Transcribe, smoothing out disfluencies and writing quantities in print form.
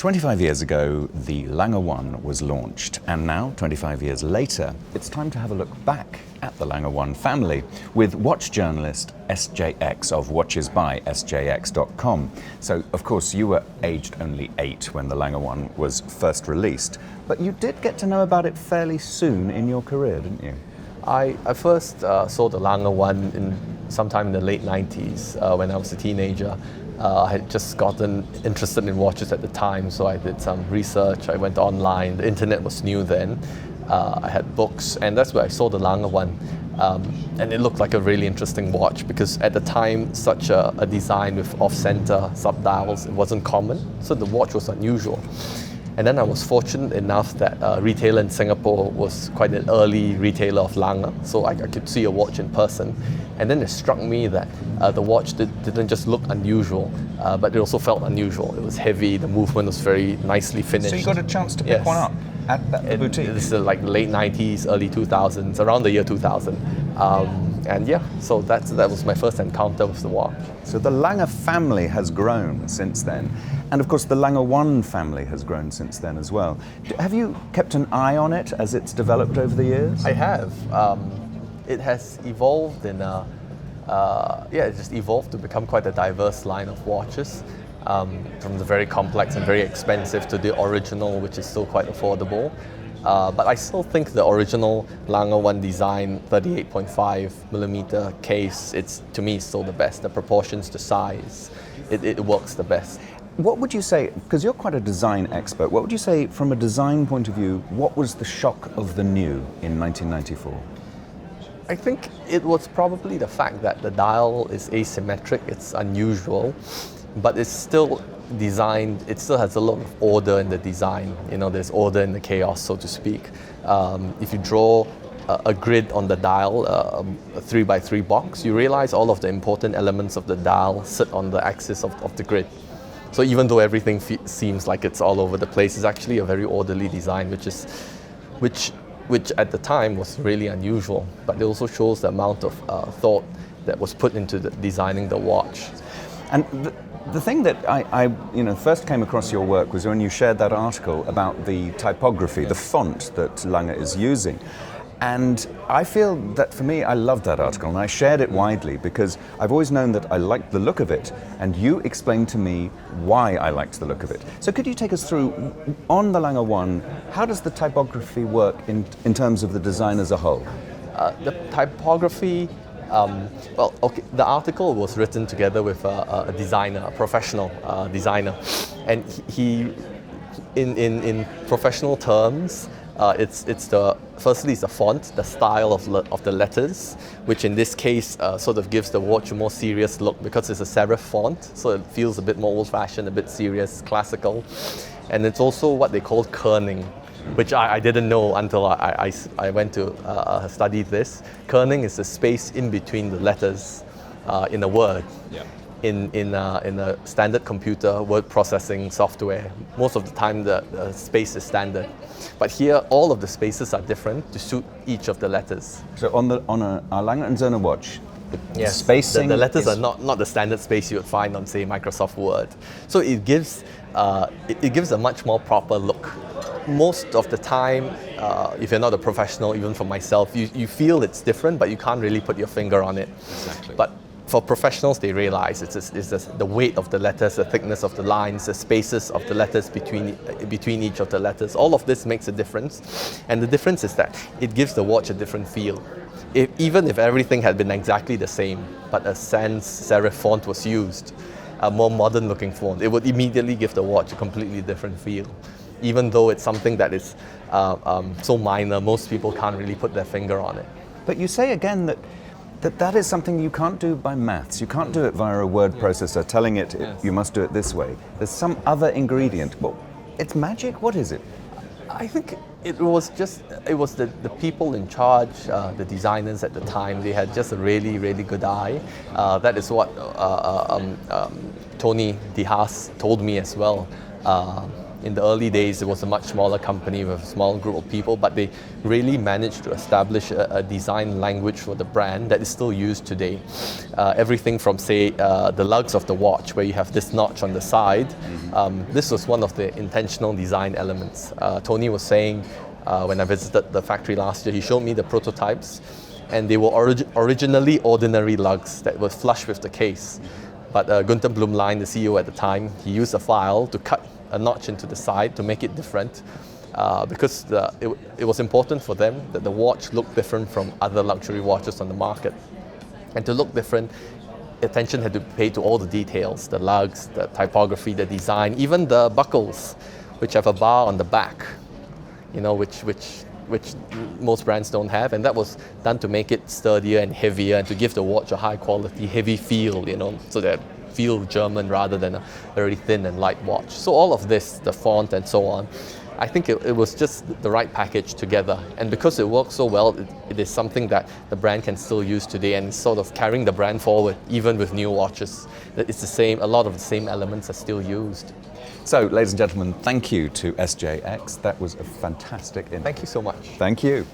25 years ago, the Lange 1 was launched, and now, 25 years later, it's time to have a look back at the Lange 1 family with watch journalist SJX of watchesbysjx.com. So, of course, you were aged only 8 when the Lange 1 was first released, but you did get to know about it fairly soon in your career, didn't you? I first saw the Lange 1 sometime in the late 90s when I was a teenager. I had just gotten interested in watches at the time, so I did some research. I went online. The internet was new then. I had books, and that's where I saw the Lange 1. And it looked like a really interesting watch because at the time, such a design with off-center subdials, it wasn't common, so the watch was unusual. And then I was fortunate enough that a retailer in Singapore was quite an early retailer of Lange, so I could see a watch in person. And then it struck me that the watch didn't just look unusual, but it also felt unusual. It was heavy, the movement was very nicely finished. So you got a chance to pick one up at the boutique? This is like late 90s, early 2000s, around the year 2000. And yeah, so that was my first encounter with the watch. So the Lange family has grown since then. And of course the Lange 1 family has grown since then as well. Have you kept an eye on it as it's developed over the years? I have. It has evolved it just evolved to become quite a diverse line of watches. From the very complex and very expensive to the original, which is still quite affordable. But I still think the original Lange 1 design, 38.5mm case, to me, still the best. The proportions, the size, it works the best. What would you say, because you're quite a design expert, what would you say from a design point of view, what was the shock of the new in 1994? I think it was probably the fact that the dial is asymmetric, it's unusual, but it's still designed, it still has a lot of order in the design. You know, there's order in the chaos, so to speak. If you draw a grid on the dial, a 3x3 box, you realize all of the important elements of the dial sit on the axis of the grid. So even though everything seems like it's all over the place, it's actually a very orderly design, which at the time was really unusual. But it also shows the amount of thought that was put into designing the watch. And the thing that I first came across your work was when you shared that article about the typography, the font that Lange is using. And I feel that for me, I loved that article and I shared it widely because I've always known that I liked the look of it, and you explained to me why I liked the look of it. So could you take us through, on the Lange 1, how does the typography work in terms of the design as a whole? The typography, the article was written together with a designer, a professional designer, and he in professional terms, firstly it's the font, the style of the letters, which in this case sort of gives the watch a more serious look because it's a serif font, so it feels a bit more old-fashioned, a bit serious, classical, and it's also what they call kerning, which I didn't know until I went to study this. Kerning is the space in between the letters in a word. Yeah. In a standard computer word processing software, most of the time the space is standard. But here, all of the spaces are different to suit each of the letters. So on a A.Lange Söhne watch, the spacing the letters are not the standard space you would find on, say, Microsoft Word. So it gives a much more proper look. Most of the time, if you're not a professional, even for myself, you feel it's different, but you can't really put your finger on it. Exactly. But for professionals, they realize it's the weight of the letters, the thickness of the lines, the spaces of the letters between each of the letters. All of this makes a difference. And the difference is that it gives the watch a different feel. Even if everything had been exactly the same, but a sans serif font was used, a more modern looking font, it would immediately give the watch a completely different feel. Even though it's something that is so minor, most people can't really put their finger on it. But you say again that is something you can't do by maths. You can't do it via a word processor telling it you must do it this way. There's some other ingredient. Well, it's magic? What is it? I think it was the people in charge, the designers at the time. They had just a really, really good eye. That is what Tony DeHaas told me as well. In the early days, it was a much smaller company with a small group of people, but they really managed to establish a design language for the brand that is still used today. Everything from, say, the lugs of the watch, where you have this notch on the side. This was one of the intentional design elements. Tony was saying, when I visited the factory last year, he showed me the prototypes, and they were originally ordinary lugs that were flush with the case. But Gunther Blumlein, the CEO at the time, he used a file to cut a notch into the side to make it different, because it was important for them that the watch looked different from other luxury watches on the market. And to look different, attention had to be paid to all the details, the lugs, the typography, the design, even the buckles, which have a bar on the back, which most brands don't have, and that was done to make it sturdier and heavier and to give the watch a high quality, heavy feel, so that feel German rather than a very thin and light watch. So all of this, the font and so on, I think it was just the right package together. And because it works so well, it is something that the brand can still use today and sort of carrying the brand forward, even with new watches. It's the same, a lot of the same elements are still used. So, ladies and gentlemen, thank you to SJX. That was a fantastic interview. Thank you so much. Thank you.